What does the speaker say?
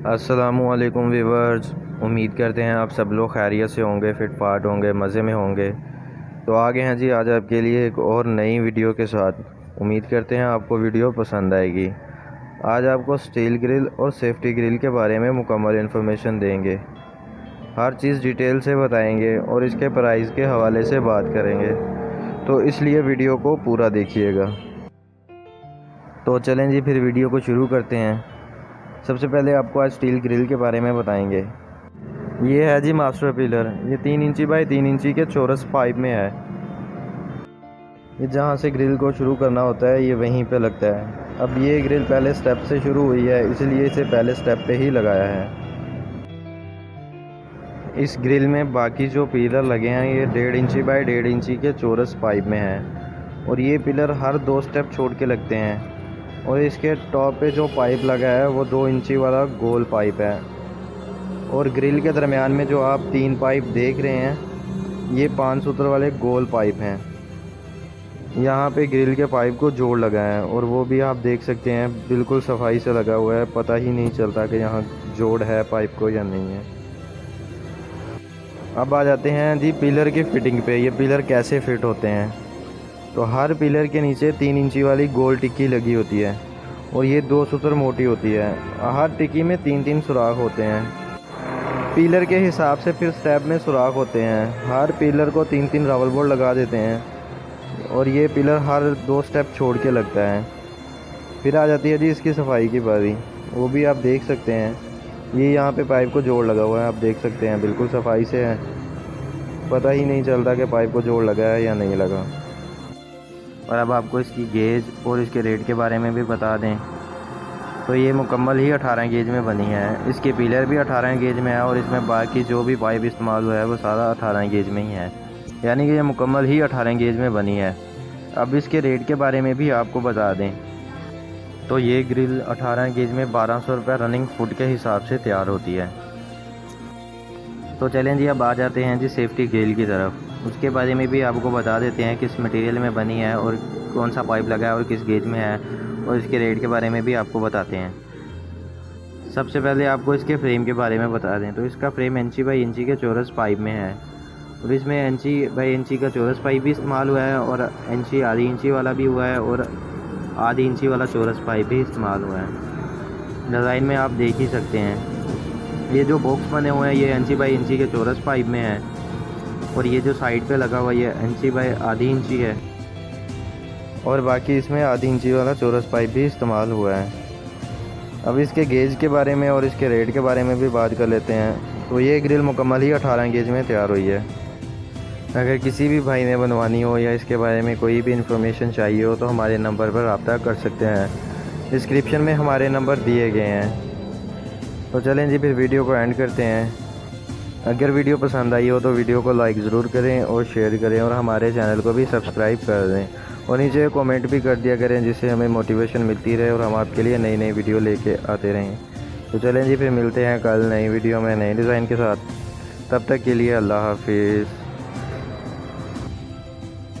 अस्सलामुअलैकुम व्यूअर्स, उम्मीद करते हैं आप सब लोग खैरियत से होंगे, फिट फाट होंगे, मज़े में होंगे। तो आगे हैं जी आज आपके लिए एक और नई वीडियो के साथ। उम्मीद करते हैं आपको वीडियो पसंद आएगी। आज आपको स्टील ग्रिल और सेफ्टी ग्रिल के बारे में मुकम्मल इन्फॉर्मेशन देंगे। हर चीज़ डिटेल से बताएंगे और इसके प्राइस के हवाले से बात करेंगे, तो इसलिए वीडियो को पूरा देखिएगा। तो चलें जी फिर वीडियो को शुरू करते हैं। सबसे पहले आपको आज स्टील ग्रिल के बारे में बताएंगे। ये है जी मास्टर पिलर। ये 3 इंची बाई 3 इंची के चौरस पाइप में है। ये जहाँ से ग्रिल को शुरू करना होता है ये वहीं पे लगता है। अब ये ग्रिल पहले स्टेप से शुरू हुई है, इसलिए इसे पहले स्टेप पे ही लगाया है। इस ग्रिल में बाकी जो पिलर लगे हैं ये 1.5 इंची बाई 1.5 इंची के चौरस पाइप में है और ये पिलर हर 2 स्टेप छोड़ के लगते हैं। और इसके टॉप पे जो पाइप लगा है वो 2 इंची वाला गोल पाइप है। और ग्रिल के दरमियान में जो आप 3 पाइप देख रहे हैं ये 5 सूत्र वाले गोल पाइप हैं। यहाँ पे ग्रिल के पाइप को जोड़ लगा है और वो भी आप देख सकते हैं बिल्कुल सफाई से लगा हुआ है। पता ही नहीं चलता कि यहाँ जोड़ है पाइप को या नहीं है। अब आ जाते हैं जी पिलर की फिटिंग पे। ये पिलर कैसे फिट होते हैं। तो हर पिलर के नीचे 3 इंची वाली गोल टिक्की लगी होती है और ये 2 सूत्र मोटी होती है। हर टिक्की में 3-3 सुराख होते हैं। पिलर के हिसाब से फिर स्टेप में सुराख होते हैं। हर पिलर को 3-3 रबड़ बोल्ट लगा देते हैं और ये पिलर हर 2 स्टेप छोड़ के लगता है। फिर आ जाती है जी इसकी सफाई की बारी। वो भी आप देख सकते हैं। ये यहाँ पे पाइप को जोड़ लगा हुआ है, आप देख सकते हैं बिल्कुल सफाई से है। पता ही नहीं चलता कि पाइप को जोड़ लगा है या नहीं लगा। और अब आपको इसकी गेज और इसके रेट के बारे में भी बता दें। तो ये मुकम्मल ही 18 गेज में बनी है। इसके पिलर भी 18 गेज में है और इसमें बाकी जो भी पाइप इस्तेमाल हुआ है वो सारा 18 गेज में ही है, यानी कि ये मुकम्मल ही 18 गेज में बनी है। अब इसके रेट के बारे में भी आपको बता दें। तो ये ग्रिल 18 गेज में 1200 रुपये रनिंग फुट के हिसाब से तैयार होती है। तो चलें जी अब आ जाते हैं जी सेफ्टी ग्रिल की तरफ। उसके बारे में भी आपको बता देते हैं किस मटेरियल में बनी है और कौन सा पाइप लगा है और किस गेज में है, और इसके रेट के बारे में भी आपको बताते हैं। सबसे पहले आपको इसके फ्रेम के बारे में बता दें। तो इसका फ्रेम इंची बाई इंची के चौरस पाइप में है और इसमें इंची बाई इंची का चौरस पाइप भी इस्तेमाल हुआ है और इंची आधी इंची वाला भी हुआ है और आधी इंची वाला चौरस पाइप भी इस्तेमाल हुआ है। डिज़ाइन में आप देख ही सकते हैं। ये जो बॉक्स बने हुए हैं ये इंची बाई इंची के चौरस पाइप में है और ये जो साइड पे लगा हुआ ये इंची बाई आधी इंची है और बाकी इसमें आधी इंची वाला चौरस पाइप भी इस्तेमाल हुआ है। अब इसके गेज के बारे में और इसके रेट के बारे में भी बात कर लेते हैं। तो ये ग्रिल मुकम्मल ही 18 गेज में तैयार हुई है। अगर किसी भी भाई ने बनवानी हो या इसके बारे में कोई भी इन्फॉर्मेशन चाहिए हो तो हमारे नंबर पर रब्ता कर सकते हैं। डिस्क्रिप्शन में हमारे नंबर दिए गए हैं। तो चलें जी फिर वीडियो को एंड करते हैं। अगर वीडियो पसंद आई हो तो वीडियो को लाइक ज़रूर करें और शेयर करें और हमारे चैनल को भी सब्सक्राइब कर दें और नीचे कमेंट भी कर दिया करें, जिससे हमें मोटिवेशन मिलती रहे और हम आपके लिए नई नई वीडियो लेके आते रहें। तो चलें जी फिर मिलते हैं कल नई वीडियो में नए डिज़ाइन के साथ। तब तक के लिए अल्लाह हाफिज़।